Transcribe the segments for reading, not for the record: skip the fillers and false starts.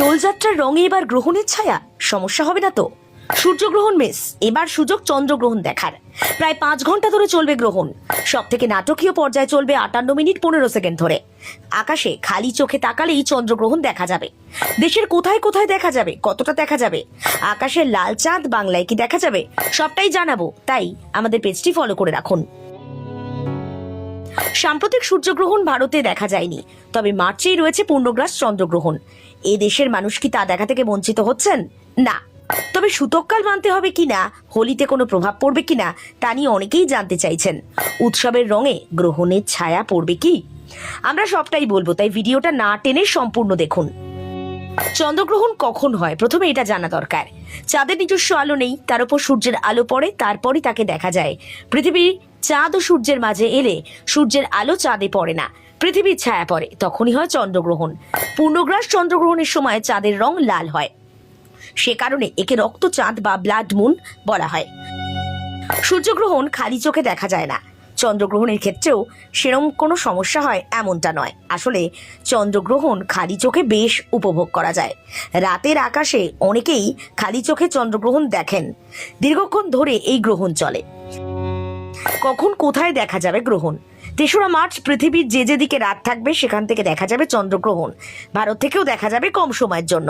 দোলযাত্রার রঙে এবার গ্রহণের ছায়া, সমস্যা হবে না তো? সূর্যগ্রহণ মিস, এবার সুযোগ চন্দ্রগ্রহণ দেখার। প্রায় 5 ঘন্টা ধরে চলবে গ্রহণ। সব থেকে নাটকীয় পর্যায়ে চলবে 58 মিনিট 15 সেকেন্ড ধরে। আকাশে খালি চোখে তাকালেই চন্দ্রগ্রহণ দেখা যাবে। দেশের কোথায় কোথায় দেখা যাবে, কতটা দেখা যাবে, আকাশের লাল চাঁদ বাংলায় কি দেখা যাবে, সবটাই জানাবো। তাই আমাদের পেজটি ফলো করে রাখুন। সাম্প্রতিক সূর্যগ্রহণ ভারতে দেখা যায়নি, তবে মার্চেই রয়েছে পূর্ণগ্রাস চন্দ্রগ্রহণ। এ দেশের মানুষ কি তা দেখা থেকে বঞ্চিত হচ্ছেন? না। তবে সূতককাল মানতে হবে কিনা, হোলিতে কোনো প্রভাব পড়বে কিনা, তা নিয়ে অনেকেই জানতে চাইছেন। উৎসবের রঙে গ্রহণের ছায়া পড়বে কি, আমরা সবটাই বলবো, তাই ভিডিওটা না টেনে সম্পূর্ণ দেখুন। চন্দ্রগ্রহণ কখন হয় প্রথমে এটা জানা দরকার। চাঁদের নিজস্ব আলো নেই, তার উপর সূর্যের আলো পড়ে, তারপরই তাকে দেখা যায়। পৃথিবীর চাঁদ ও সূর্যের মাঝে এলে সূর্যের আলো চাঁদে পড়ে না, পৃথিবীর ছায়া পড়ে, তখনই হয় চন্দ্রগ্রহণ। পূর্ণগ্রাস চন্দ্রগ্রহণের সময় চাঁদের রং লাল হয়, সে কারণে একে রক্ত চাঁদ বা ব্লাড মুন বলা হয়। সূর্যগ্রহণ খালি চোখে দেখা যায় না। চন্দ্রগ্রহণের ক্ষেত্রেও সেরকম কোনো সমস্যা হয় এমনটা নয়। আসলে চন্দ্রগ্রহণ খালি চোখে বেশ উপভোগ করা যায়। রাতের আকাশে অনেকেই খালি চোখে চন্দ্রগ্রহণ দেখেন। দীর্ঘক্ষণ ধরে এই গ্রহণ চলে। কখন কোথায় দেখা যাবে গ্রহণ? 3রা মার্চ পৃথিবীর যে যেদিকে রাত থাকবে সেখান থেকে দেখা যাবে চন্দ্রগ্রহণ। ভারত থেকেও দেখা যাবে কম সময়ের জন্য।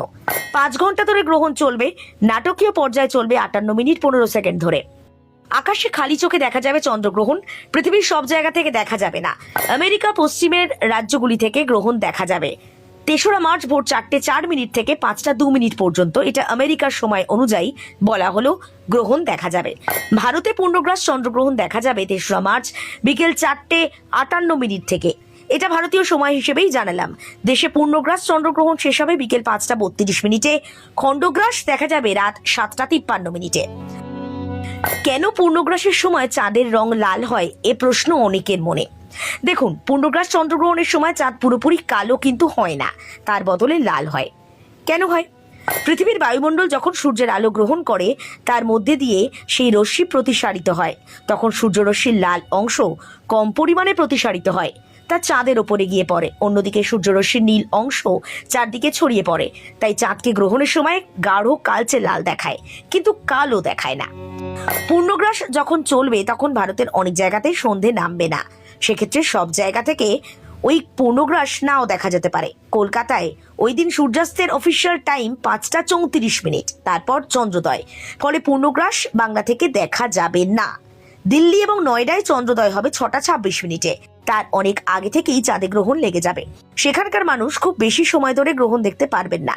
5 ঘন্টা ধরে গ্রহণ চলবে। নাটকীয় পর্যায়ে চলবে 58 মিনিট 15 সেকেন্ড ধরে। আকাশে খালি চোখে দেখা যাবে চন্দ্রগ্রহণ। পৃথিবীর সব জায়গা থেকে দেখা যাবে না। আমেরিকা পশ্চিমের রাজ্যগুলি থেকে গ্রহণ দেখা যাবে। 3রা মার্চ ভোর 4টে 4 মিনিট থেকে 5টা 2 মিনিট পর্যন্ত, এটা আমেরিকার সময় অনুযায়ী বলা হলো, গ্রহণ দেখা যাবে। ভারতে পূর্ণগ্রাস চন্দ্রগ্রহণ দেখা যাবে 3রা মার্চ বিকেল 4টে 58 মিনিট থেকে। এটা ভারতীয় সময় হিসেবেই জানালাম। দেশে পূর্ণগ্রাস চন্দ্রগ্রহণ শেষ হবে বিকেল 5টা 32 মিনিটে। খণ্ডগ্রাস দেখা যাবে রাত 7টা 53 মিনিটে। কেন পূর্ণগ্রাসের সময় চাঁদের রং লাল হয়, এ প্রশ্ন অনেকের মনে। দেখুন, পূর্ণগ্রাস চন্দ্রগ্রহণের সময় চাঁদ পুরোপুরি কালো কিন্তু হয় না, তার বদলে লাল হয়। কেন হয়? পৃথিবীর বায়ুমণ্ডল যখন সূর্যের আলো গ্রহণ করে, তার মধ্যে দিয়ে সেই রশ্মি প্রতিসারিত হয়, তখন সূর্যরশ্মির লাল অংশ কম পরিমাণে প্রতিসারিত হয়, তা চাঁদের ওপরে গিয়ে পড়ে। অন্যদিকে সূর্যরশ্মির নীল অংশ চারদিকে ছড়িয়ে পড়ে, তাই চাঁদকে গ্রহণের সময় গাঢ় কালচে লাল দেখায়, কিন্তু কালো দেখায় না। পূর্ণগ্রাস যখন চলবে তখন ভারতের অনেক জায়গাতে সন্ধে নামবে না। সেক্ষেত্রে সব জায়গা থেকে ওই পূর্ণগ্রাস নাও দেখা যেতে পারে। কলকাতায় ওই দিন সূর্যাস্তের অফিসিয়াল টাইম 5টা 34 মিনিট, তারপর চন্দ্রোদয়। ফলে পূর্ণগ্রাস বাংলা থেকে দেখা যাবে না। দিল্লি এবং নয়ডায় চন্দ্রোদয় হবে 6টা 26 মিনিটে। তার অনেক আগে থেকেই চাঁদে গ্রহণ লেগে যাবে। সেখানকার মানুষ খুব বেশি সময় ধরে গ্রহণ দেখতে পারবেন না।